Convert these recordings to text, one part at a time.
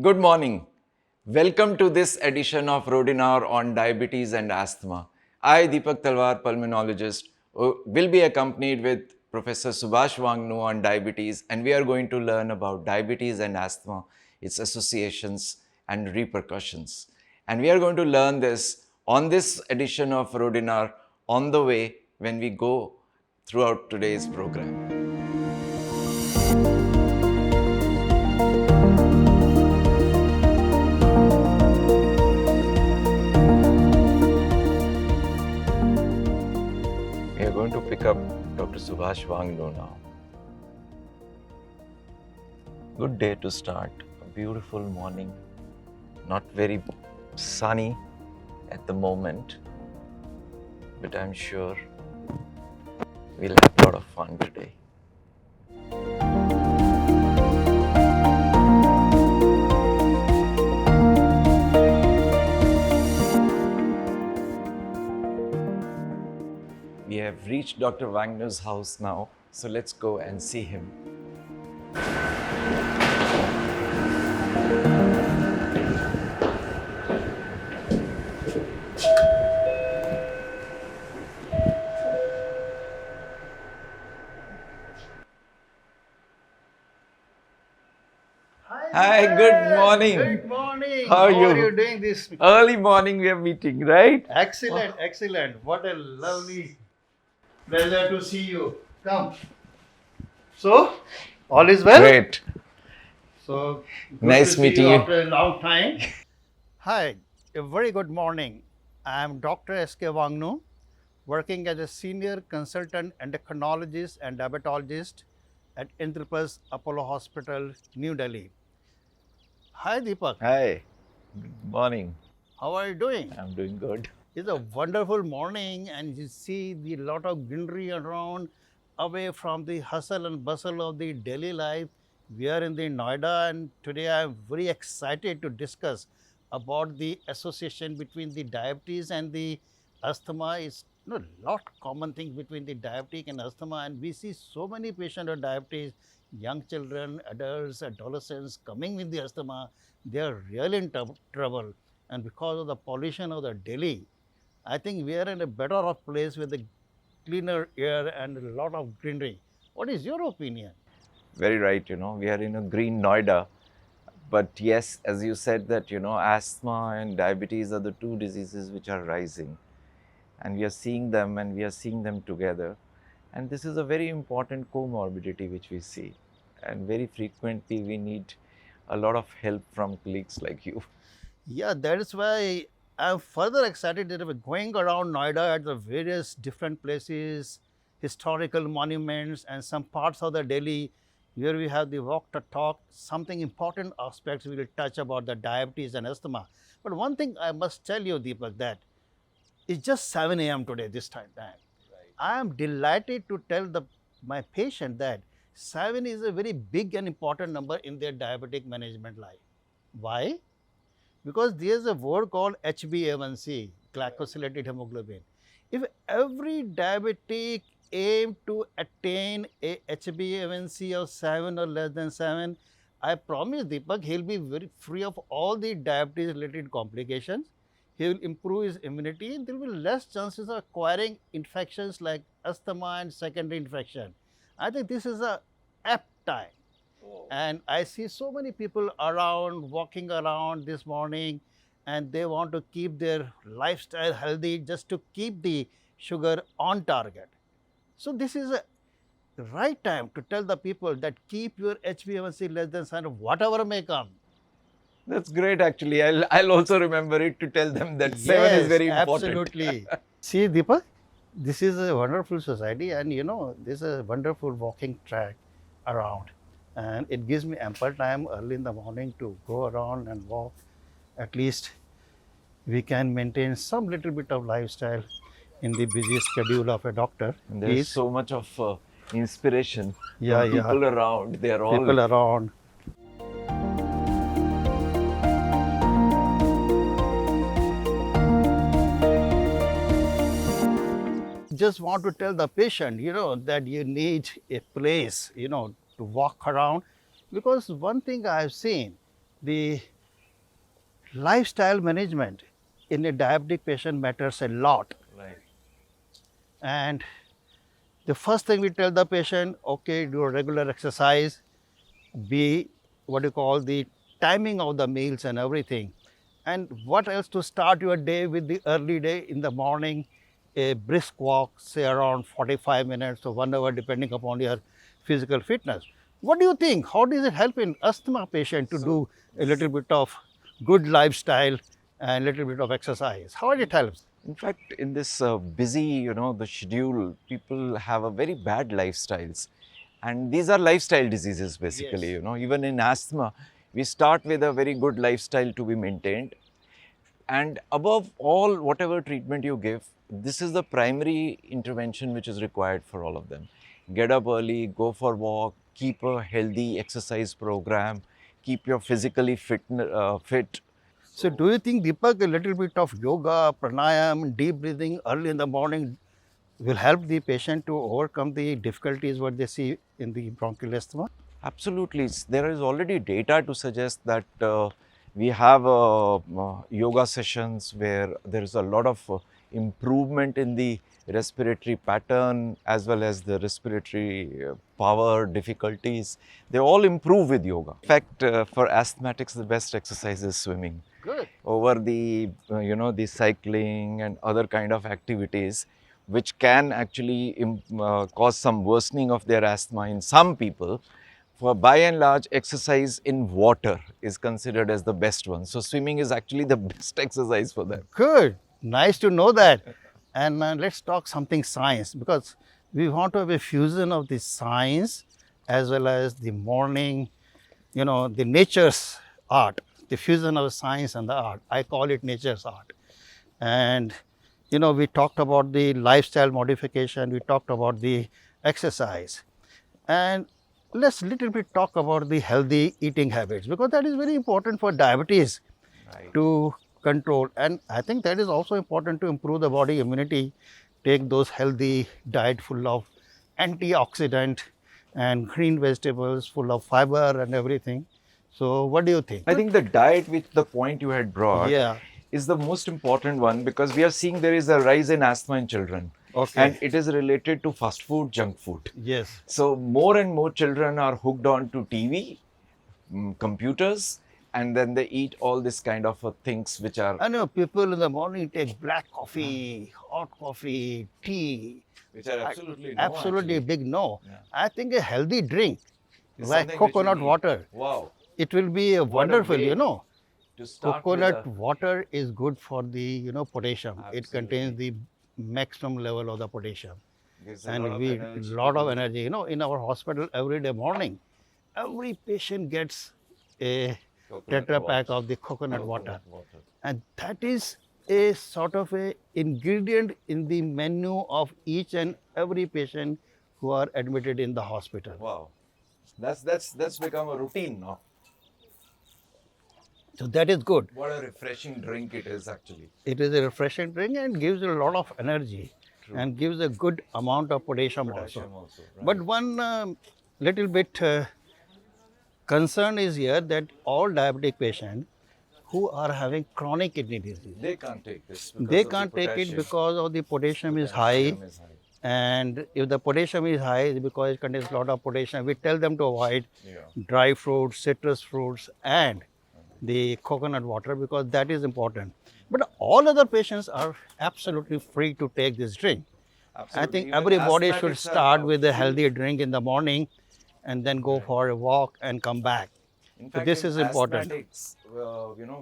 Good morning. Welcome to this edition of Roadinar on diabetes and asthma. I, Deepak Talwar, pulmonologist, will be accompanied with Professor Subhash Wangnoo on diabetes, and we are going to learn about diabetes and asthma, its associations and repercussions. And we are going to learn this on this edition of Roadinar on the way when we go throughout today's program. We are going to pick up Dr. Subhash Wangnoo now. Good day to start. A beautiful morning. Not very sunny at the moment, but I'm sure we'll have a lot of fun today. We have reached Dr. Wangnoo's house now, so let's go and see him. Hi, good morning. Good morning. How are you? you doing this? Early morning we are meeting, right? Excellent, excellent. What a lovely pleasure to see you. Come. So, all is well? Great. So, good Nice to meeting see you. after a long time. Hi, a very good morning. I am Dr. S.K. Wangnoo, working as a senior consultant endocrinologist and diabetologist at Indraprastha Apollo Hospital, New Delhi. Hi, Deepak. Hi. Good morning. How are you doing? I'm doing good. It's a wonderful morning, and you see the lot of greenery around, away from the hustle and bustle of the daily life. We are in the Noida, and today I am very excited to discuss about the association between the diabetes and the asthma. It's a lot common things between the diabetic and asthma, and we see so many patients with diabetes, young children, adults, adolescents coming with the asthma. They are really in trouble, and because of the pollution of the Delhi, I think we are in a better off place with the cleaner air and a lot of greenery. What is your opinion? Very right, we are in a green Noida. But yes, as you said that, asthma and diabetes are the two diseases which are rising. And we are seeing them and we are seeing them together. And this is a very important comorbidity which we see. And very frequently we need a lot of help from colleagues like you. Yeah, that is why I'm further excited that we're going around Noida at the various different places, historical monuments, and some parts of the Delhi where we have the walk the talk, something important aspects we will touch about the diabetes and asthma. But one thing I must tell you, Deepak, that it's just 7 a.m. today, this time. I am delighted to tell my patient that 7 is a very big and important number in their diabetic management life. Why? Because there is a word called HbA1c, glycosylated hemoglobin. If every diabetic aim to attain a HbA1c of 7 or less than 7, I promise Deepak, he'll be very free of all the diabetes related complications. He will improve his immunity, and there will be less chances of acquiring infections like asthma and secondary infection. I think this is a apt time. And I see so many people around, walking around this morning, and they want to keep their lifestyle healthy just to keep the sugar on target. So this is a right time to tell the people that keep your HbA1c less than 7, whatever may come. That's great actually. I'll also remember it to tell them that 7 is very important. Absolutely. See, Deepak, this is a wonderful society, and this is a wonderful walking track around. And it gives me ample time early in the morning to go around and walk. At least we can maintain some little bit of lifestyle in the busy schedule of a doctor. And there's so much of inspiration Yeah, from people around. They are all people around. Just want to tell the patient, that you need a place, to walk around. Because one thing I have seen, the lifestyle management in a diabetic patient matters a lot. Right. And the first thing we tell the patient, okay, do a regular exercise, be what you call the timing of the meals and everything. And what else to start your day with the early day in the morning, a brisk walk, say around 45 minutes or 1 hour, depending upon your physical fitness. What do you think? How does it help in asthma patient to do a little bit of good lifestyle and a little bit of exercise? How it helps? In fact, in this busy, the schedule, people have a very bad lifestyles. And these are lifestyle diseases basically, Yes. even in asthma, we start with a very good lifestyle to be maintained. And above all, whatever treatment you give, this is the primary intervention which is required for all of them. Get up early, go for walk, keep a healthy exercise program, keep your physically fit. So, do you think, Deepak, a little bit of yoga, pranayam, deep breathing early in the morning will help the patient to overcome the difficulties what they see in the bronchial asthma? Absolutely. There is already data to suggest that we have yoga sessions where there is a lot of improvement in the respiratory pattern as well as the respiratory power difficulties. They all improve with yoga. In fact, for asthmatics, the best exercise is swimming. Good. Over the, the cycling and other kind of activities, which can actually cause some worsening of their asthma in some people. For by and large, exercise in water is considered as the best one. So swimming is actually the best exercise for them. Good. Nice to know that. And let's talk something science, because we want to have a fusion of the science as well as the morning, the nature's art, the fusion of science and the art. I call it nature's art. And, we talked about the lifestyle modification, we talked about the exercise. And let's little bit talk about the healthy eating habits, because that is very important for diabetes Right. to control. And I think that is also important to improve the body immunity. Take those healthy diet full of antioxidant and green vegetables, full of fiber and everything. So what do you think? I think the diet, which the point you had brought, Yeah. is the most important one, because we are seeing there is a rise in asthma in children. Okay. And it is related to fast food, junk food. Yes. So more and more children are hooked on to TV, computers, and then they eat all this kind of things which are... I know people in the morning take black coffee, hot coffee, tea. Which are absolutely Absolutely big no. Yeah. I think a healthy drink It's like something which we coconut need. water, Wow. it will be a wonderful, way To start with Coconut water is good for the, potassium. It Absolutely. contains the maximum level of the potassium. gives a And lot of we energy lot to of the- energy. In our hospital every day morning, every patient gets a Coconut tetra water. pack of the coconut water. water. And that is a sort of a ingredient in the menu of each and every patient who are admitted in the hospital. Wow. That's become a routine now. So that is good. What a refreshing drink it is actually. It is a refreshing drink and gives a lot of energy and gives a good amount of potassium also. Also, right? But one little bit concern is here that all diabetic patients who are having chronic kidney disease, They can't take this. they can't take it because of the potassium is high. Potassium is high. And if the potassium is high, it's because it contains a lot of potassium. We tell them to avoid Yeah. dry fruits, citrus fruits, and the coconut water, because that is important. But all other patients are absolutely free to take this drink. I Absolutely. think Even everybody should asthmatics are start with a free. healthy drink in the morning and then go for a walk and come back. In So fact, this in is important. asthmatics,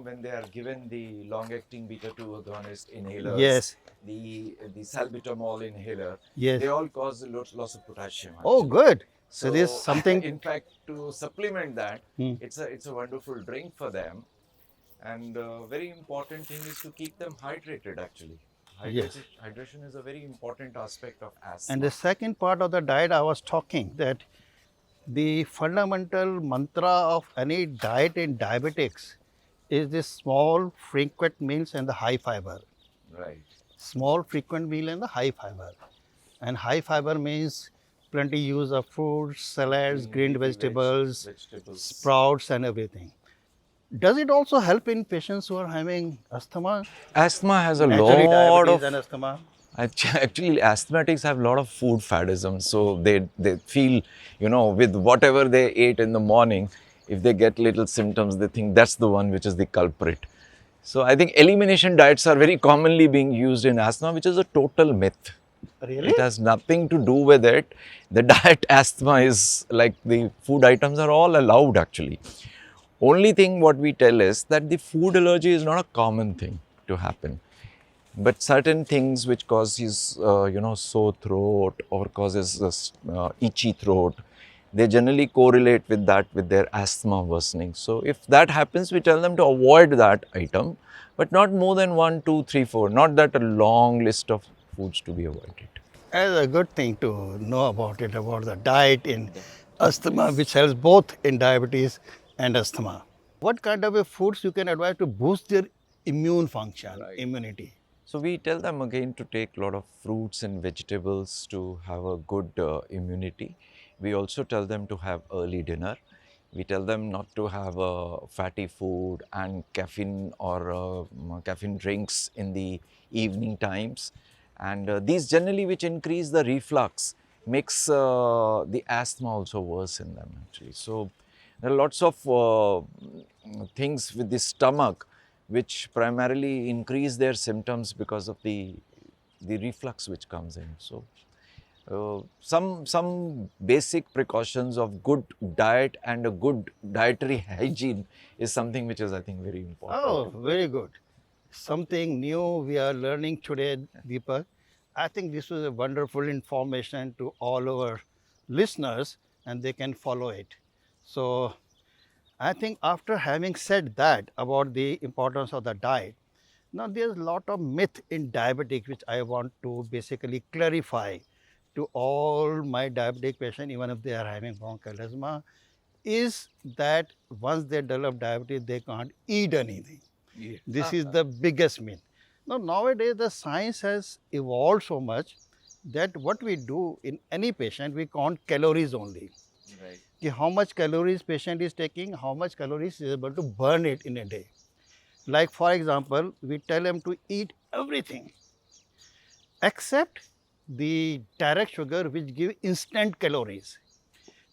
when they are given the long-acting beta-2 agonist inhalers, Yes. the salbutamol inhaler, Yes. they all cause loss of potassium. Oh, actually. good. So this is something. In fact, to supplement that, Hmm. it's a wonderful drink for them, and very important thing is to keep them hydrated. Actually, Yes. hydration is a very important aspect of asthma. And the second part of the diet, I was talking that the fundamental mantra of any diet in diabetics is the small, frequent meals and the high fiber. Right. Small, frequent meal and the high fiber. And high fiber means plenty use of fruits, salads, green leafy vegetables, vegetables. sprouts and everything. Does it also help in patients who are having asthma, Asthma has a naturally lot diabetes of and asthma? actually, asthmatics have a lot of food faddism. So they feel, with whatever they ate in the morning, if they get little symptoms, they think that's the one which is the culprit. So I think elimination diets are very commonly being used in asthma, which is a total myth. Really? It has nothing to do with it. The diet asthma is like the food items are all allowed actually. Only thing what we tell is that the food allergy is not a common thing to happen, but certain things which causes sore throat or causes itchy throat, they generally correlate with that with their asthma worsening. So if that happens, we tell them to avoid that item, but not more than 1, 2, 3, 4. Not that a long list of foods to be avoided. It's a good thing to know about it, about the diet in asthma, which helps both in diabetes and asthma. What kind of a foods you can advise to boost their immune function, Right. immunity? So we tell them again to take a lot of fruits and vegetables to have a good immunity. We also tell them to have early dinner. We tell them not to have fatty food and caffeine or caffeine drinks in the evening times. And these generally which increase the reflux makes the asthma also worse in them actually. So there are lots of things with the stomach which primarily increase their symptoms because of the reflux which comes in. So some basic precautions of good diet and a good dietary hygiene is something which is, I think, very important. Oh, very good. Something new we are learning today, Deepak. I think this was a wonderful information to all our listeners and they can follow it. So, I think after having said that about the importance of the diet, now there's a lot of myth in diabetic which I want to basically clarify to all my diabetic patients, even if they are having bronchial asthma, is that once they develop diabetes, they can't eat anything. Yeah. This is the biggest myth. Now, nowadays, the science has evolved so much that what we do in any patient, we count calories only. Right. Ki how much calories patient is taking, how much calories is able to burn it in a day. Like for example, we tell him to eat everything except the direct sugar which give instant calories.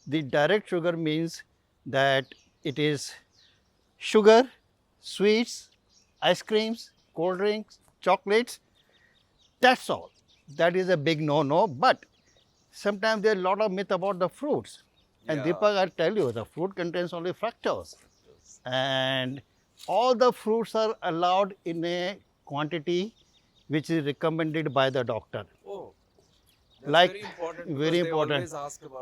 The direct sugar means that it is sugar, sweets, ice creams, cold drinks, chocolates. That's all. That is a big no-no. But sometimes there are a lot of myth about the fruits. And Yeah. Deepak, I'll tell you, the fruit contains only fructose. And all the fruits are allowed in a quantity which is recommended by the doctor. Oh, Like very important very important.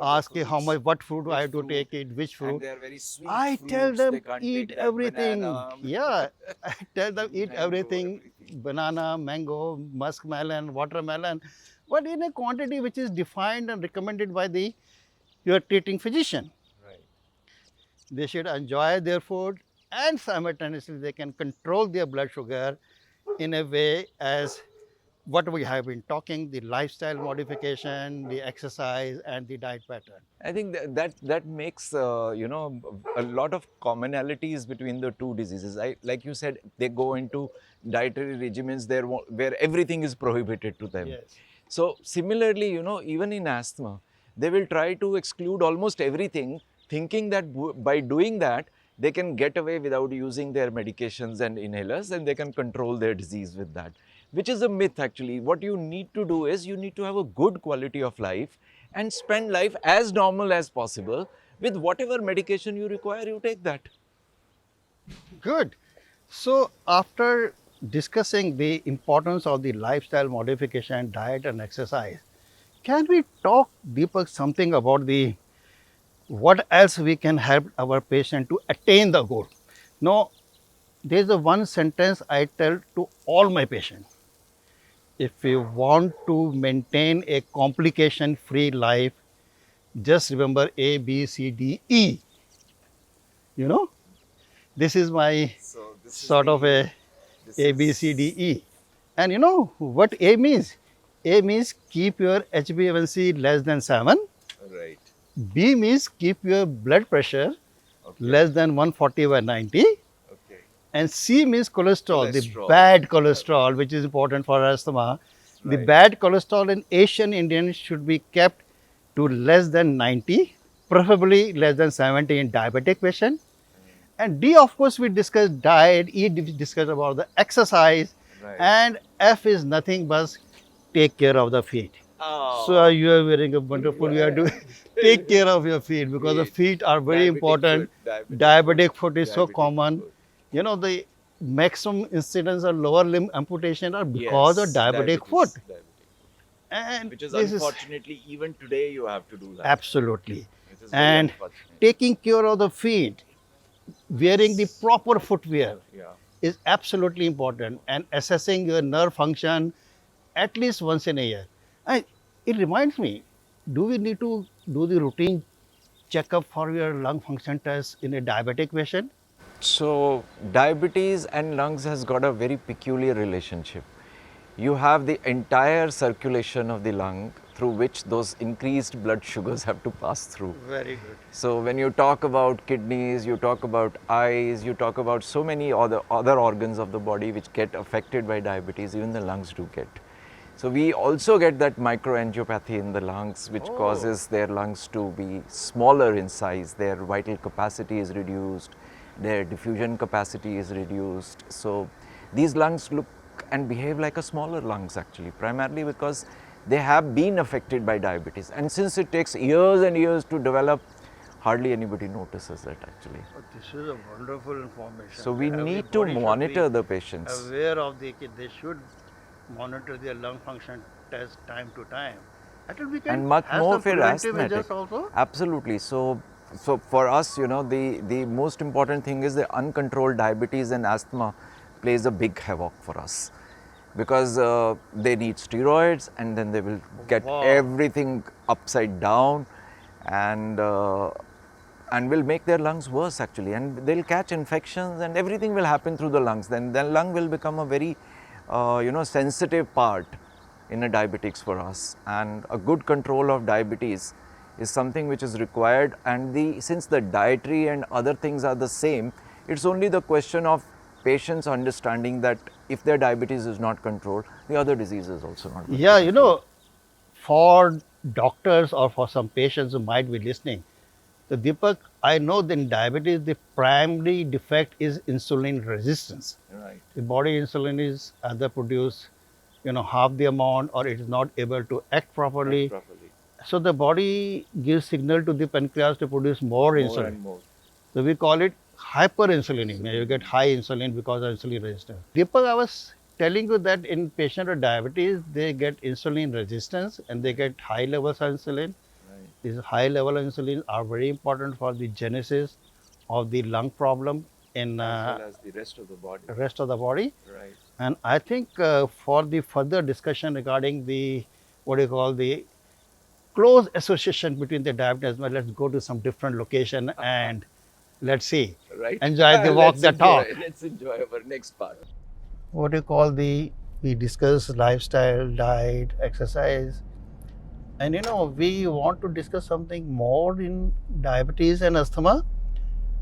Ask how much, what fruit I have to take it, which fruit. they're very sweet I tell fruits. They them can't eat take that everything. banana. Yeah, I tell them eat Mango, everything, banana, mango, muskmelon, watermelon, but in a quantity which is defined and recommended by the your treating physician. Right. They should enjoy their food and simultaneously they can control their blood sugar in a way as what we have been talking, the lifestyle modification, the exercise and the diet pattern. I think that makes a lot of commonalities between the two diseases. Like you said, they go into dietary regimens there where everything is prohibited to them. Yes. So similarly, even in asthma, they will try to exclude almost everything, thinking that by doing that they can get away without using their medications and inhalers, and they can control their disease with that, which is a myth actually. What you need to do is you need to have a good quality of life and spend life as normal as possible. With whatever medication you require, you take that. Good. So, after discussing the importance of the lifestyle modification, diet, and exercise, can we talk, Deepak, something about the what else we can help our patient to attain the goal? Now, there is a one sentence I tell to all my patients. If you want to maintain a complication-free life, just remember A, B, C, D, E. You know, this is my So this sort of a A, B, C, D, E. And you know what A means? A means keep your HbA1c less than 7. Right. B means keep your blood pressure less than 140/90. And C means cholesterol, the Cholesterol. bad cholesterol, which is important for asthma. The Right. bad cholesterol in Asian Indians should be kept to less than 90, preferably less than 70 in diabetic patient. And D, of course, we discussed diet. E, we discussed about the exercise. Right. And F is nothing but take care of the feet. So Oh, you are wearing a wonderful. You are doing take care of your feet because the feet are very important. Diabetic foot is so common. You know the maximum incidence of lower limb amputation are because of diabetic foot, and Which is this is unfortunately even today you have to do that. absolutely. Which is very And unfortunate. taking care of the feet, wearing the proper footwear Yeah. is absolutely important, and assessing your nerve function at least once in a year. And it reminds me, do we need to do the routine checkup for your lung function test in a diabetic patient? So, diabetes and lungs has got a very peculiar relationship. You have the entire circulation of the lung through which those increased blood sugars have to pass through. Very good. So, when you talk about kidneys, you talk about eyes, you talk about so many other organs of the body which get affected by diabetes, even the lungs do get. So, we also get that microangiopathy in the lungs, which causes their lungs to be smaller in size, their vital capacity is reduced, their diffusion capacity is reduced. So, these lungs look and behave like a smaller lungs actually, primarily because they have been affected by diabetes. And since it takes years and years to develop, hardly anybody notices that actually. This is a wonderful information. So we need to monitor the patients. Aware of they should monitor their lung function test time to time. Actually, we can And much have more some if you're preventive asthmatic. measures also. Absolutely. So for us, you know, the most important thing is the uncontrolled diabetes and asthma plays a big havoc for us because they need steroids and then they will get everything upside down and will make their lungs worse actually, and they'll catch infections and everything will happen through the lungs. Then the lung will become a very sensitive part in a diabetics for us, and a good control of diabetes is something which is required. And since the dietary and other things are the same, it's only the question of patients understanding that if their diabetes is not controlled, the other diseases also not. Yeah, you know, for doctors or for some patients who might be listening, the Deepak, I know that in diabetes, the primary defect is insulin resistance. Right. The body insulin is either produce, half the amount or it is not able to act properly. So the body gives signal to the pancreas to produce more insulin. And more. So we call it hyperinsulinemia. You get high insulin because of insulin resistance. Deepak, I was telling you that in patient with diabetes, they get insulin resistance and they get high levels of insulin. These high level of insulin are very important for the genesis of the lung problem in As well as the rest of the body. rest of the body. Right. And I think for the further discussion regarding the close association between the diabetes, well, let's go to some different location and let's see. Right. Enjoy the walk, the talk. Let's enjoy our next part. We discuss lifestyle, diet, exercise. And we want to discuss something more in diabetes and asthma.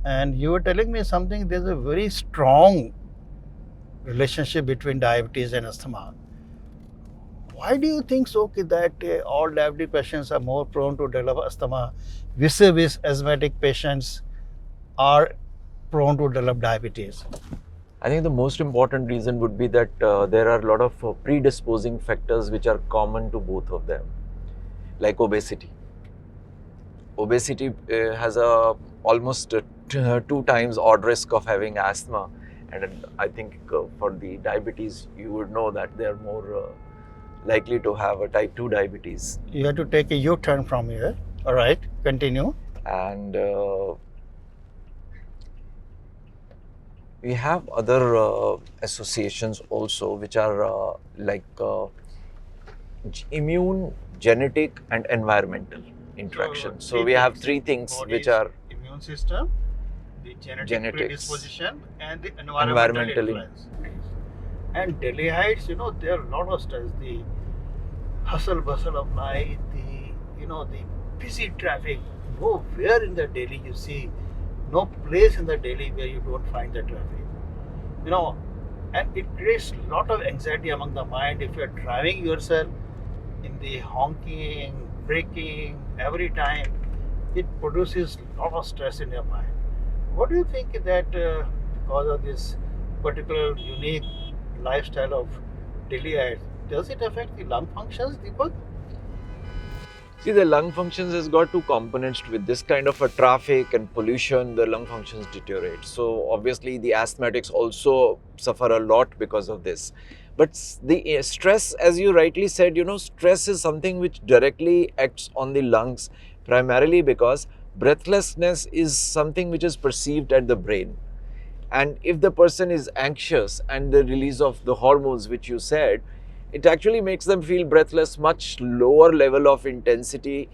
And you were telling me something, there's a very strong relationship between diabetes and asthma. Why do you think so that all diabetic patients are more prone to develop asthma, vis-a-vis asthmatic patients are prone to develop diabetes? I think the most important reason would be that there are a lot of predisposing factors which are common to both of them, like obesity. Obesity has almost 2 times odd risk of having asthma, and I think for the diabetes, you would know that they are more likely to have a type 2 diabetes. You have to take a U-turn from here. All right, continue. And we have other associations also, which are like immune, genetic, and environmental interaction. So we have 3 things which are immune system, the Genetics. predisposition, and the environmental influence. And daily heights, there are a lot of stress. The hustle bustle of life, the busy traffic. Nowhere in the Delhi you see, no place in the Delhi where you don't find the traffic. you know, and it creates a lot of anxiety among the mind. If you're driving yourself in the honking, braking every time, it produces a lot of stress in your mind. What do you think that because of this particular unique lifestyle of Delhi, does it affect the lung functions, Deepak? See, the lung functions has got two components to it. This kind of a traffic and pollution, the lung functions deteriorate. So obviously the asthmatics also suffer a lot because of this. But the stress, as you rightly said, stress is something which directly acts on the lungs, primarily because breathlessness is something which is perceived at the brain. And if the person is anxious and the release of the hormones, which you said, it actually makes them feel breathless, much lower level of intensity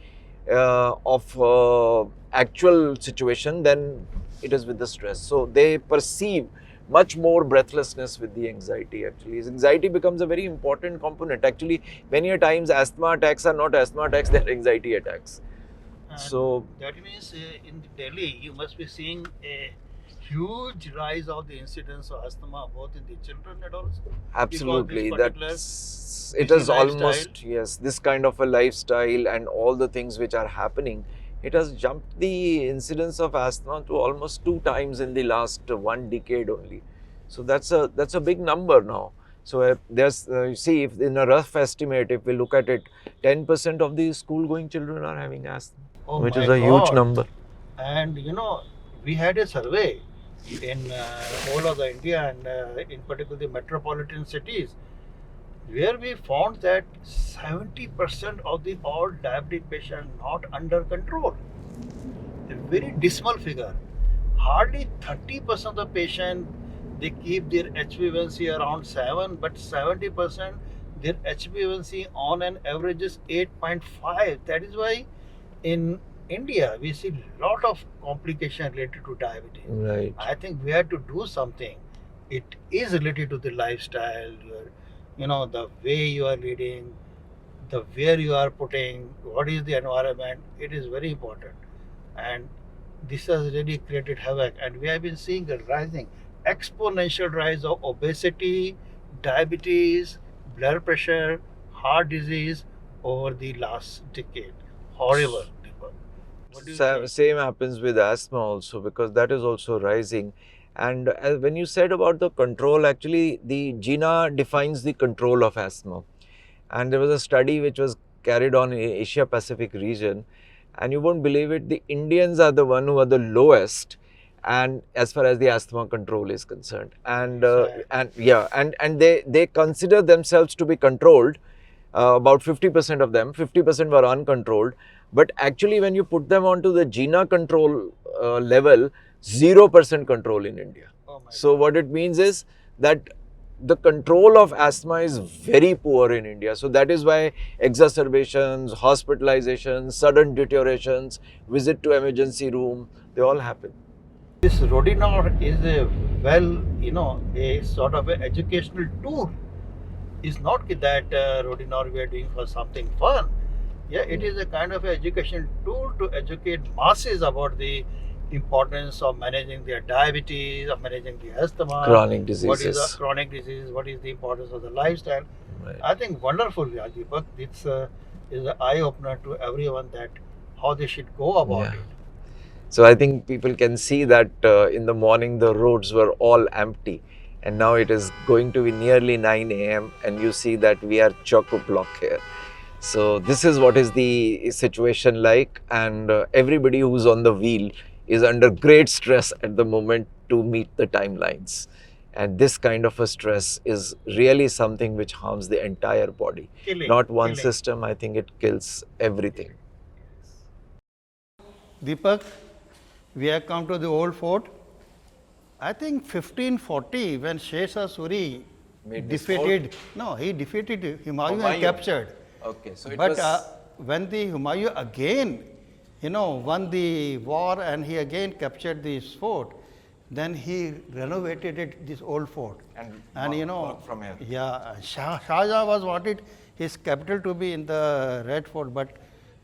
of actual situation than it is with the stress. So they perceive much more breathlessness with the anxiety. Actually, anxiety becomes a very important component. Actually, many a times asthma attacks are not asthma attacks, they're anxiety attacks. And So that means in Delhi, you must be seeing a huge rise of the incidence of asthma both in the children and also because this absolutely, particular it busy is lifestyle. almost, yes, this kind of a lifestyle and all the things which are happening. It has jumped the incidence of asthma to almost 2 times in the last 1 decade only. So that's a big number now. So there's you see, if in a rough estimate, if we look at it, 10% of the school-going children are having asthma, Oh which is my a huge God! number. And we had a survey in whole of the India and in particular the metropolitan cities where we found that 70% of the all diabetic patients not under control. A very dismal figure. Hardly 30% of the patient they keep their HbA1c around 7, but 70% their HbA1c on an average is 8.5. That is why in India we see a lot of complication related to diabetes. Right. I think we have to do something. It is related to the lifestyle, the way you are leading, the where you are putting, what is the environment. It is very important, and this has really created havoc. And we have been seeing a rising, exponential rise of obesity, diabetes, blood pressure, heart disease over the last decade. Horrible, people. What do you think? Same happens with asthma also, because that is also rising. And when you said about the control, actually the GINA defines the control of asthma. And there was a study which was carried on in Asia Pacific region, and you won't believe it, the Indians are the one who are the lowest, and as far as the asthma control is concerned. And Sad. they consider themselves to be controlled. About 50% of them, 50% were uncontrolled. But actually, when you put them onto the GINA control level, 0% control in India. Oh my So God. what it means is that the control of asthma is very poor in India. So that is why exacerbations, hospitalizations, sudden deteriorations, visit to emergency room, they all happen. This Roadinar is a a sort of an educational tool. It's not that Roadinar we are doing for something fun. Yeah, it is a kind of education tool to educate masses about the importance of managing their diabetes, of managing the asthma, Chronic what is a diseases. chronic disease, what is the importance of the lifestyle. Right. I think wonderful, Deepak. It's is an eye opener to everyone that how they should go about Yeah. it. So I think people can see that in the morning the roads were all empty, and now it is going to be nearly 9 a.m. and you see that we are chock-a-block here. So this is what is the situation like, and everybody who's on the wheel is under great stress at the moment to meet the timelines. And this kind of a stress is really something which harms the entire body. Not one Killing. system, I think it kills everything. Deepak, we have come to the old fort. I think 1540 when Shesha Suri Made this defeated, no, he defeated Humayun and Humayun. captured. Okay, so it But was... when the Humayun again, won the war and he again captured this fort, then he renovated it, this old fort. And worked from here. Yeah, Shah Jahan was wanted his capital to be in the Red Fort, but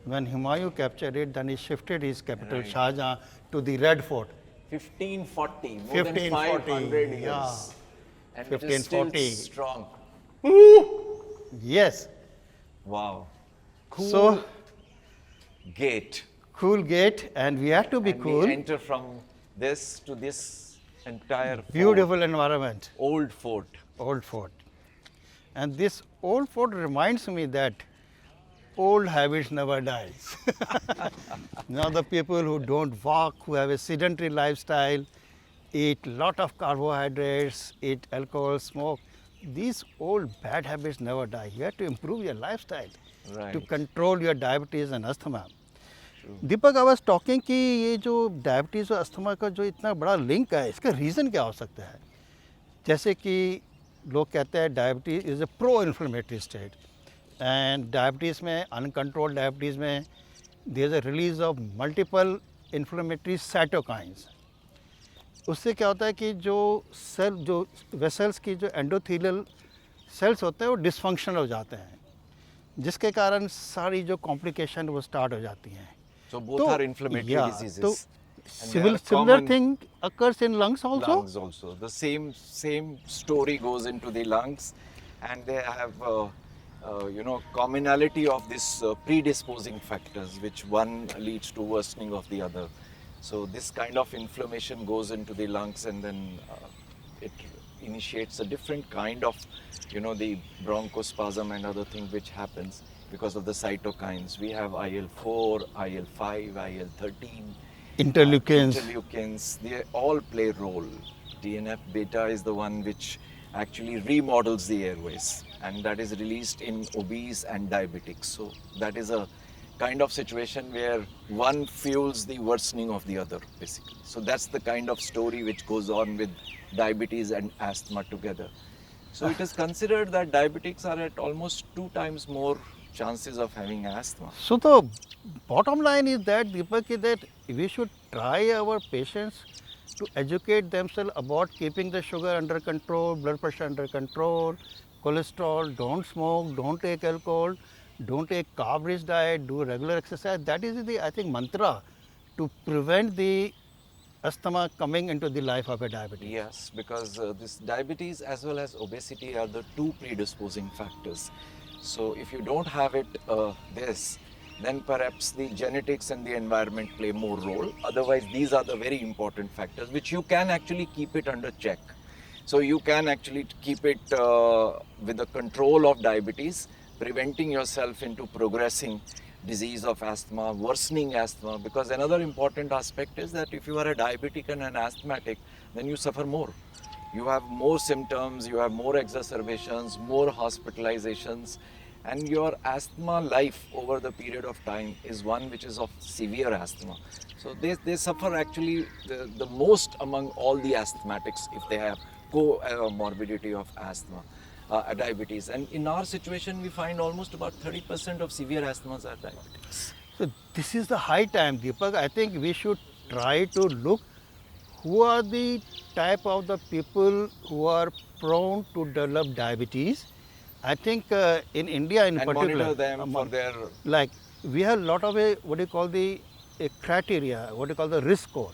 when Humayun captured it, then he shifted his capital, Right. Shah Jahan, to the Red Fort. 1540, more than 1540, 500 years. yeah. And 15, it is still 40. strong. Yes. Wow. Cool So gate. cool gate, and we have to be And cool. we enter from this to this entire fort, Beautiful environment, old fort. old fort. And this old fort reminds me that old habits never dies. Now the people who don't walk, who have a sedentary lifestyle, eat lot of carbohydrates, eat alcohol, smoke, these old bad habits never die. You have to improve your lifestyle to Right. control your diabetes and asthma. Deepak I was talking कि ये जो diabetes और asthma का जो इतना बड़ा link है, इसका रीज़न क्या हो सकता है? जैसे कि लोग कहते हैं diabetes is a pro inflammatory state, and diabetes में, अनकंट्रोल्ड डायबिटीज़ में there is a release of multiple inflammatory cytokines. उससे क्या होता है कि जो वेसल्स की जो एंडोथेलियल सेल्स होते हैं वो डिसफंक्शनल हो जाते हैं, जिसके कारण सारी जो कॉम्प्लिकेशन वो स्टार्ट हो जाती हैं. So both are inflammatory diseases. तो And they are similar common thing occurs in lungs also. lungs also. The same story goes into the lungs, and they have commonality of this predisposing factors, which one leads to worsening of the other. So this kind of inflammation goes into the lungs, and then it initiates a different kind of the bronchospasm and other thing which happens because of the cytokines. We have IL-4, IL-5, IL-13, interleukins. They all play role. TNF beta is the one which actually remodels the airways, and that is released in obese and diabetics. So that is a kind of situation where one fuels the worsening of the other, basically. So that's the kind of story which goes on with diabetes and asthma together. So it is considered that diabetics are at almost 2 times more chances of having asthma. So the bottom line is that, Deepak, that we should try our patients to educate themselves about keeping the sugar under control, blood pressure under control, cholesterol, don't smoke, don't take alcohol, don't take carb-rich diet, do regular exercise. That is the, I think, mantra to prevent the asthma coming into the life of a diabetic. Yes, because this diabetes as well as obesity are the 2 predisposing factors. So if you don't have it, then perhaps the genetics and the environment play more role. Otherwise, these are the very important factors which you can actually keep it under check. So you can actually keep it with the control of diabetes, preventing yourself into progressing disease of asthma, worsening asthma, because another important aspect is that if you are a diabetic and an asthmatic, then you suffer more. You have more symptoms, you have more exacerbations, more hospitalizations, and your asthma life over the period of time is one which is of severe asthma. So they suffer actually the most among all the asthmatics if they have comorbidity of asthma. Diabetes, and in our situation we find almost about 30% of severe asthmas are diabetics. So this is the high time, Deepak. I think we should try to look who are the type of the people who are prone to develop diabetes. I think in India in And particular, monitor them for their like we have a lot of a criteria, what you call the risk score.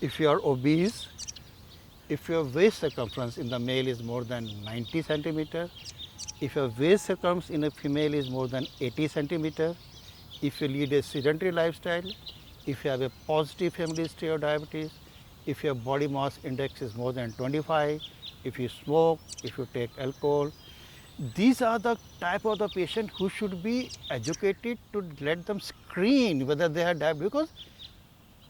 If you are obese, if your waist circumference in the male is more than 90 centimeter, if your waist circumference in a female is more than 80 centimeter, if you lead a sedentary lifestyle, if you have a positive family history of diabetes, if your body mass index is more than 25, if you smoke, if you take alcohol, these are the type of the patient who should be educated to let them screen whether they have diabetes. Because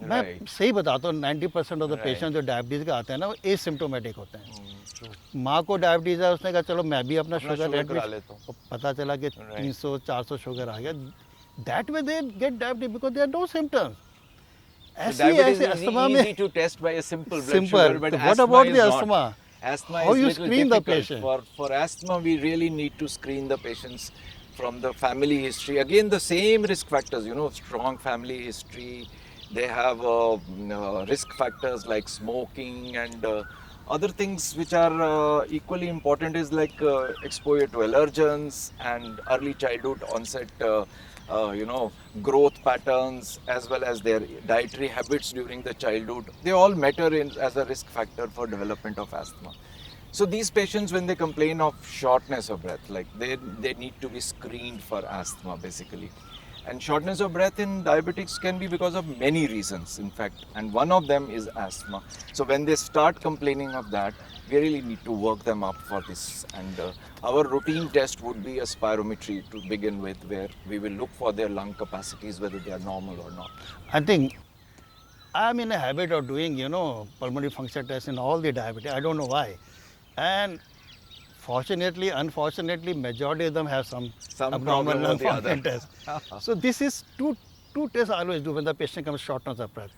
मैं सही बताता हूँ 90% of the patient जो diabetes का आते हैं ना वो एसिम्टोमेटिक होते हैं. माँ को डायबिटीज़ है, उसने कहा चलो मैं भी अपना शुगर लेता हूँ, पता चला कि 300-400 शुगर आ गया. That way they get diabetes because they are no symptoms. ऐसे अस्थमा में easy to test by a simple blood sugar, but what about the asthma? Asthma How is you little screen the difficult. patient? For asthma, we really need to screen the patients from the family history. Again, the same risk factors, strong family history. They have risk factors like smoking and other things which are equally important is like exposure to allergens and early childhood onset, growth patterns, as well as their dietary habits during the childhood. They all matter as a risk factor for development of asthma. So these patients, when they complain of shortness of breath, like they need to be screened for asthma basically. And shortness of breath in diabetics can be because of many reasons, in fact, and one of them is asthma. So when they start complaining of that, we really need to work them up for this. And our routine test would be a spirometry to begin with, where we will look for their lung capacities, whether they are normal or not. I think I'm in a habit of doing, pulmonary function tests in all the diabetes. I don't know why. And fortunately, unfortunately, majority of them have some abnormal problem or lung the other. function test. So this is two tests I always do when the patient comes shortness of breath.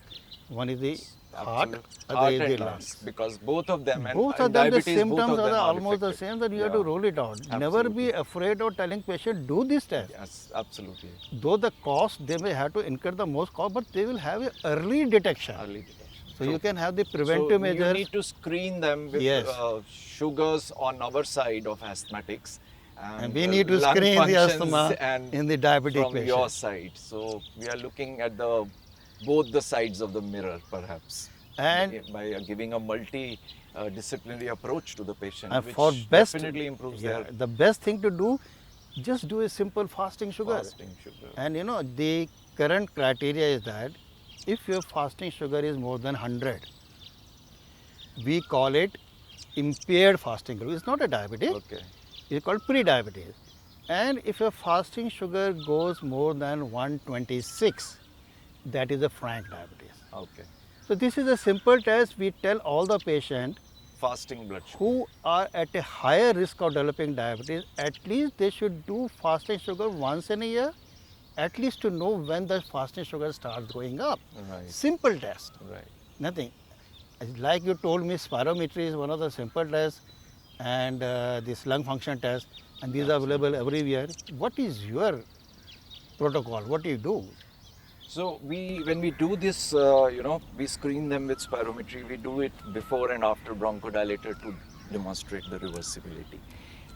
One is the heart, other is the lungs. Because both of them, and Both in of them, the diabetes, both symptoms of them are are almost the affected. same, that you have Yeah. to roll it out. Never be Absolutely. afraid of telling patient, do this test. Yes, absolutely. Though the cost, they may have to incur the most cost, but they will have a early detection. Early detection. So True. you can have the So preventive you measures. need to screen them with Yes. sugars on our side of asthmatics. And we need to lung screen the functions asthma and in the diabetic from your patient. side. So we are looking at both the sides of the mirror, perhaps, And by giving a multi-disciplinary approach to the patient, And which for best, definitely improves yeah, their the best thing to do, just do a simple fasting sugar. fasting sugar. And the current criteria is that if your fasting sugar is more than 100, we call it impaired fasting glucose. It's not a diabetic. Okay. It's called pre-diabetes. And if your fasting sugar goes more than 126, that is a frank diabetes. Okay. So this is a simple test. We tell all the patients Fasting blood sugar. who are at a higher risk of developing diabetes, at least they should do fasting sugar once in a year, at least to know when the fasting sugar starts going up. Right. Simple test, Right. nothing. Like you told me, spirometry is one of the simple tests, and this lung function test, and these are available everywhere. What is your protocol? What do you do? So when we do this, we screen them with spirometry. We do it before and after bronchodilator to demonstrate the reversibility.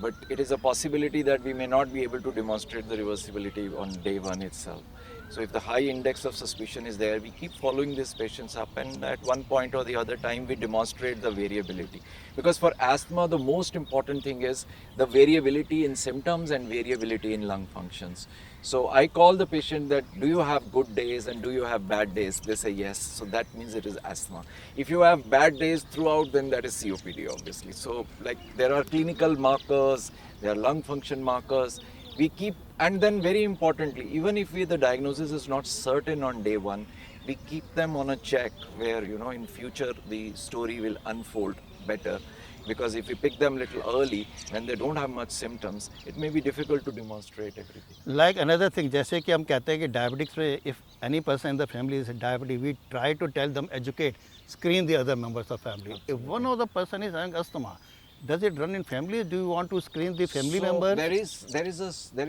But it is a possibility that we may not be able to demonstrate the reversibility on day one itself. So if the high index of suspicion is there, we keep following these patients up, and at one point or the other time we demonstrate the variability. Because for asthma, the most important thing is the variability in symptoms and variability in lung functions. So I call the patient that, do you have good days and do you have bad days? They say yes, so that means it is asthma. If you have bad days throughout, then that is COPD obviously. So like there are clinical markers, there are lung function markers. We keep, and then very importantly, even if the diagnosis is not certain on day one, we keep them on a check where, in future the story will unfold better. Because if we pick them a little early, when they don't have much symptoms, it may be difficult to demonstrate everything. Like another thing, जैसे कि हम कहते हैं कि diabetics में, if any person in the family is diabetic, we try to tell them, educate, screen the other members of family. If one of the person is having asthma, does it run in family? Do you want to screen the family members? There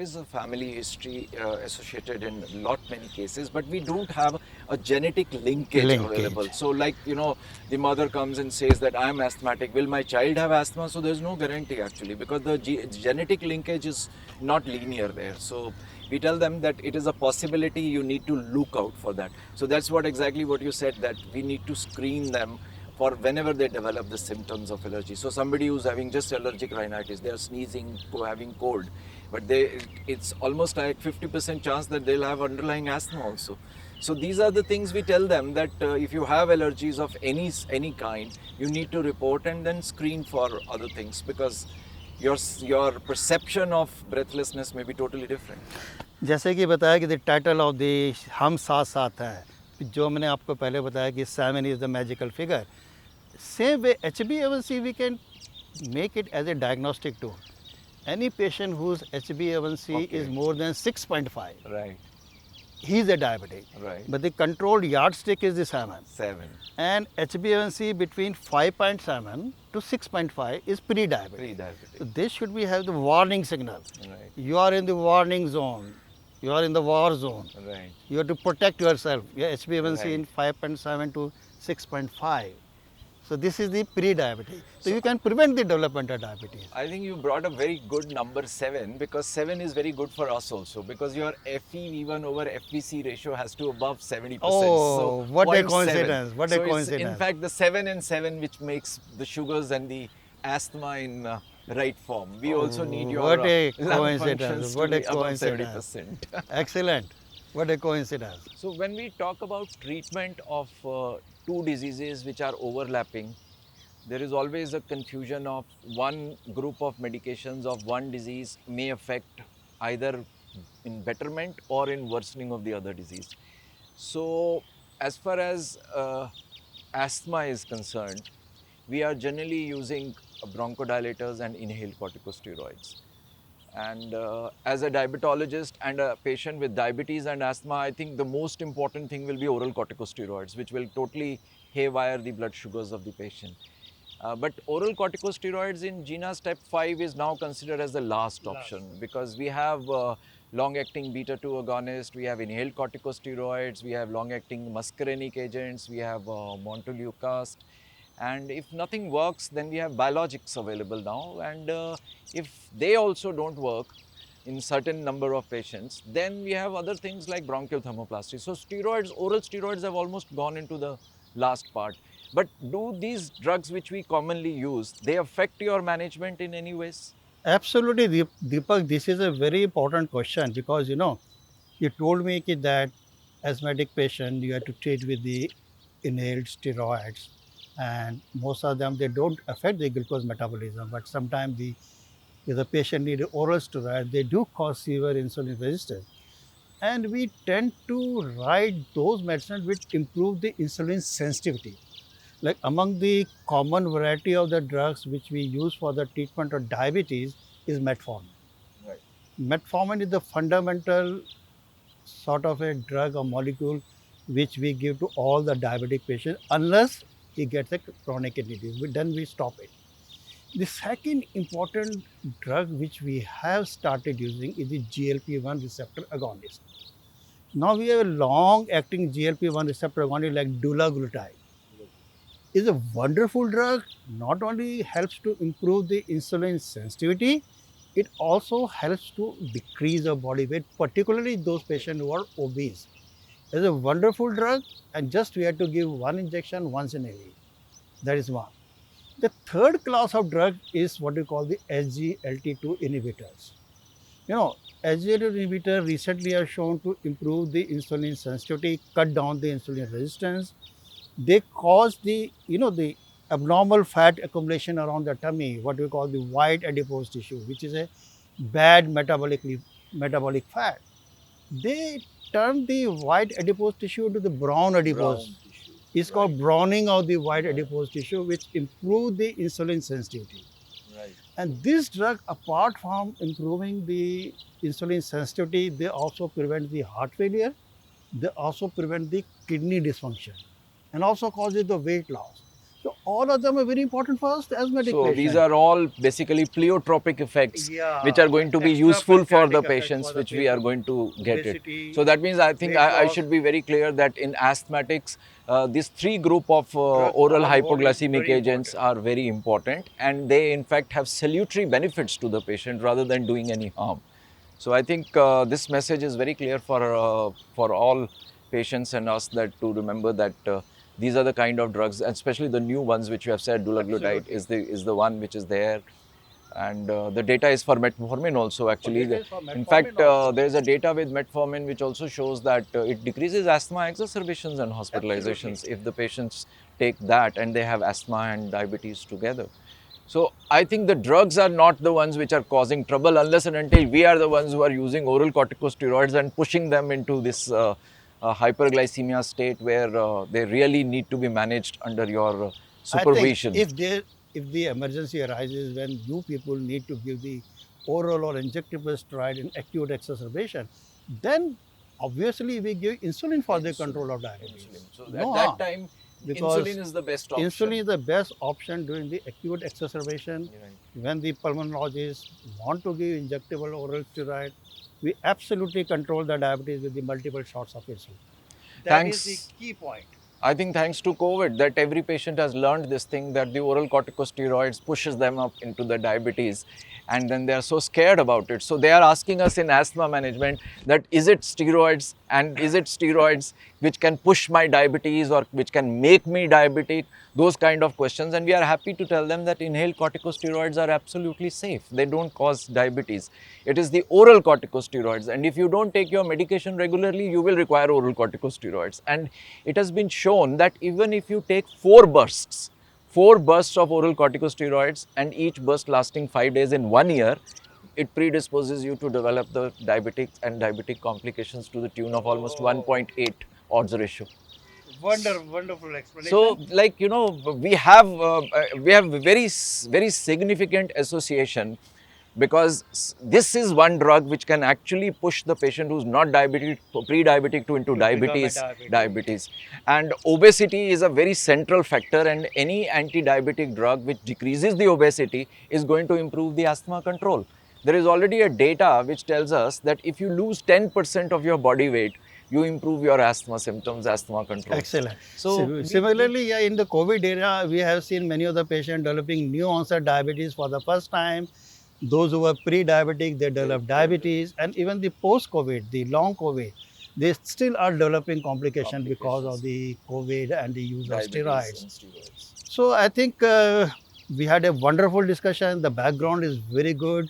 is a family history associated in many cases, but we don't have a genetic linkage available. So like the mother comes and says that I am asthmatic. Will my child have asthma? So there's no guarantee actually, because the genetic linkage is not linear there. So we tell them that it is a possibility. You need to look out for that. So that's exactly what you said, that we need to screen them for whenever they develop the symptoms of allergy. So somebody who's having just allergic rhinitis, they are sneezing, having cold, but it's almost like 50% chance that they'll have underlying asthma also. So these are the things we tell them, that if you have allergies of any kind, you need to report and then screen for other things, because your perception of breathlessness may be totally different. जैसे कि बताया कि the title of the हम साथ साथ है, जो मैंने आपको पहले बताया कि 7 is the magical figure. Same way HbA1c we can make it as a diagnostic tool. Any patient whose HbA1c is more than 6.5, Right. he is a diabetic. Right. But the controlled yardstick is the 7. 7. And HbA1c between 5.7 to 6.5 is pre-diabetic. Pre-diabetic. So this should be have the warning signal. Right. You are in the warning zone. You are in the war zone. Right. You have to protect yourself. Your HbA1c Right. in 5.7 to 6.5. So this is the pre-diabetes. So you can prevent the development of diabetes. I think you brought a very good number 7, because 7 is very good for us also, because your FeV1 over FVC ratio has to above 70%. Oh, so what a 0.7. coincidence, what a So it's, coincidence. in fact, the 7 and 7 which makes the sugars and the asthma in right form. We also need What your a lung coincidence! functions to What a be above coincidence! 70%. Excellent! What a coincidence! So when we talk about treatment of two diseases which are overlapping, there is always a confusion of one group of medications of one disease may affect either in betterment or in worsening of the other disease. So as far as asthma is concerned, we are generally using bronchodilators and inhaled corticosteroids. And as a diabetologist and a patient with diabetes and asthma, I think the most important thing will be oral corticosteroids, which will totally haywire the blood sugars of the patient. But oral corticosteroids in GINA step 5 is now considered as the last option because we have long-acting beta-2 agonist, we have inhaled corticosteroids, we have long-acting muscarinic agents, we have montelukast, and if nothing works, then we have biologics available now, and if they also don't work in certain number of patients, then we have other things like bronchial thermoplasty. So steroids, oral steroids have almost gone into the last part. But do these drugs which we commonly use, they affect your management in any ways? Absolutely, Deepak. This is a very important question because you told me that asthmatic patient you have to treat with the inhaled steroids, and most of them they don't affect the glucose metabolism, but sometimes if the patient need oral steroid, they do cause severe insulin resistance, and we tend to write those medicines which improve the insulin sensitivity. Like among the common variety of the drugs which we use for the treatment of diabetes is metformin. Right. Metformin is the fundamental sort of a drug or molecule which we give to all the diabetic patients unless he gets a chronic kidney disease. Then we stop it. The second important drug which we have started using is the GLP-1 receptor agonist. Now we have a long-acting GLP-1 receptor agonist like dulaglutide. Is a wonderful drug. Not only helps to improve the insulin sensitivity, it also helps to decrease the body weight, particularly those patients who are obese. It's a wonderful drug, and just we have to give one injection once in a week. That is one. The third class of drug is what we call the SGLT2 inhibitors. You know, SGLT2 inhibitor recently have shown to improve the insulin sensitivity, cut down the insulin resistance. They cause the abnormal fat accumulation around the tummy, what we call the white adipose tissue, which is a bad metabolic fat. They turn the white adipose tissue into the brown adipose. Brown tissue. It's Right. called browning of the white adipose tissue, which improve the insulin sensitivity. Right. And this drug, apart from improving the insulin sensitivity, they also prevent the heart failure. They also prevent the kidney dysfunction and also causes the weight loss. So all of them are very important for us, the asthmatic So these patient. are all basically pleiotropic effects which are Yeah, going to be extra useful for the pancreatic effect patients for the which we are patient. going to get it. Obesity, So that means I think weight I loss, should be very clear that in asthmatics, these three group of drugs oral are hypoglycemic very agents important. are very important, and they in fact have salutary benefits to the patient rather than doing any harm. So I think this message is very clear for all patients and us, that to remember that these are the kind of drugs, and especially the new ones which you have said, dulaglutide Absolutely. is the one which is there, and the data is for metformin also. Actually, Data is for in metformin fact, also. there is a data with metformin which also shows that it decreases asthma exacerbations and Absolutely. hospitalizations if the patients take that and they have asthma and diabetes together. So I think the drugs are not the ones which are causing trouble unless and until we are the ones who are using oral corticosteroids and pushing them into this hyperglycemia state where they really need to be managed under your I think supervision. if the emergency arises when you people need to give the oral or injectable steroid in acute exacerbation, then obviously we give insulin for the control of diabetes. Insulin. So at No that harm, time, because insulin is the best insulin option. is the best option during the acute exacerbation. Right. When the pulmonologists want to give injectable oral steroid, we absolutely control the diabetes with the multiple shots of insulin. That is the Thanks. key point. I think thanks to COVID, that every patient has learned this thing, that the oral corticosteroids pushes them up into the diabetes, and then they are so scared about it. So they are asking us in asthma management that is it steroids, and is it steroids which can push my diabetes or which can make me diabetic, those kind of questions. And we are happy to tell them that inhaled corticosteroids are absolutely safe. They don't cause diabetes. It is the oral corticosteroids, and if you don't take your medication regularly, you will require oral corticosteroids. And it has been shown that even if you take 4 bursts of oral corticosteroids, and each burst lasting 5 days in 1 year, it predisposes you to develop the diabetic and diabetic complications to the tune of almost 1.8 odds ratio. Wonderful explanation. So, like, you know, we have very significant association, because this is one drug which can actually push the patient who's not diabetic, pre-diabetic, to into To become a diabetes. And obesity is a very central factor, and any anti-diabetic drug which decreases the obesity is going to improve the asthma control. There is already a data which tells us that if you lose 10% of your body weight, you improve your asthma symptoms, asthma control. Excellent. So Similarly, yeah, in the COVID era, we have seen many of the patients developing new onset diabetes for the first time. Those who were pre-diabetic, they develop diabetes, and even the post-COVID, the long COVID, they still are developing complications because of the COVID and the use of steroids. So I think we had a wonderful discussion. The background is very good,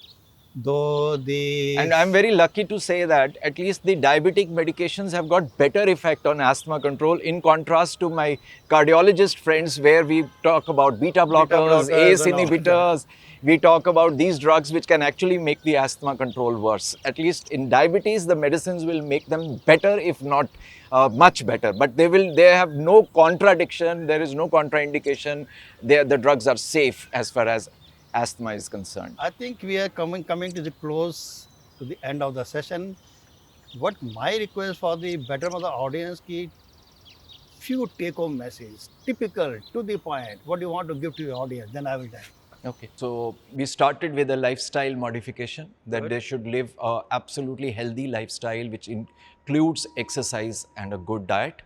though the And I'm very lucky to say that at least the diabetic medications have got better effect on asthma control, in contrast to my cardiologist friends, where we talk about beta blockers, ACE and all that. inhibitors. We talk about these drugs which can actually make the asthma control worse. At least in diabetes, the medicines will make them better, if not much better. But they have no contradiction. There is no contraindication. The drugs are safe as far as asthma is concerned. I think we are coming to the close to the end of the session. What my request for the betterment of the audience ki few take-home messages, typical, to the point. What do you want to give to your audience? Then I will tell. Okay, so we started with a lifestyle modification, that Good. they should live a absolutely healthy lifestyle which includes exercise and a good diet.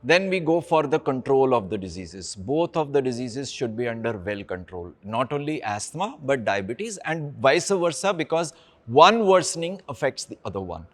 Then we go for the control of the diseases. Both of the diseases should be under well control, not only asthma but diabetes, and vice versa, because one worsening affects the other one.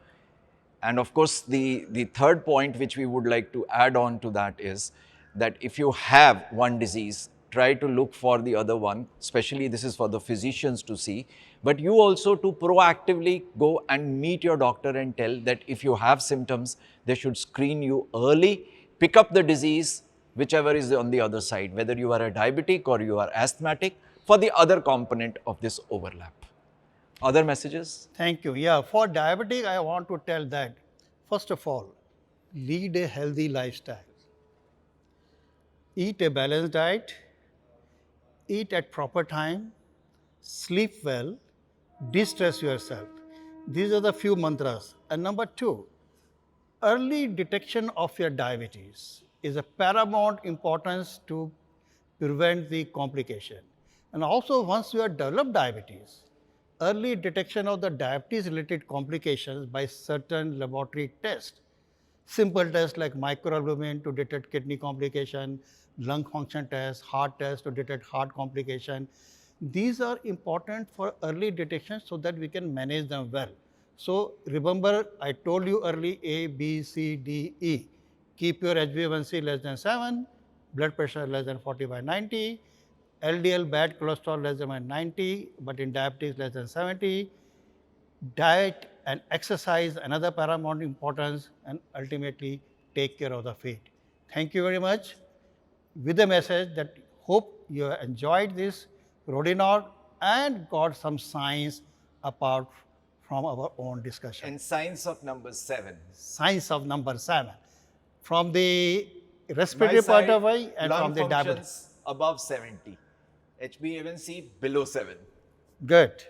And of course, the third point which we would like to add on to that is that if you have one disease, try to look for the other one, especially this is for the physicians to see, but you also to proactively go and meet your doctor and tell that if you have symptoms, they should screen you early, pick up the disease, whichever is on the other side, whether you are a diabetic or you are asthmatic, for the other component of this overlap. Other messages? Thank you. Yeah, for diabetic, I want to tell that, first of all, lead a healthy lifestyle. Eat a balanced diet, eat at proper time, sleep well, de-stress yourself. These are the few mantras. And number two, early detection of your diabetes is a paramount importance to prevent the complication. And also, once you have developed diabetes, early detection of the diabetes related complications by certain laboratory tests, simple tests like microalbumin to detect kidney complication, lung function tests, heart tests to detect heart complication. These are important for early detection so that we can manage them well. So remember, I told you early A, B, C, D, E. Keep your HbA1c less than 7, blood pressure less than 40/90, LDL bad cholesterol less than 90, but in diabetes less than 70. Diet and exercise, another paramount importance, and ultimately take care of the feet. Thank you very much. With the message that hope you enjoyed this Roadinar and got some science apart from our own discussion. And science of number 7. Science of number 7. From the respiratory point of view and from the diabetes. Above 70. HbA1c below 7. Good.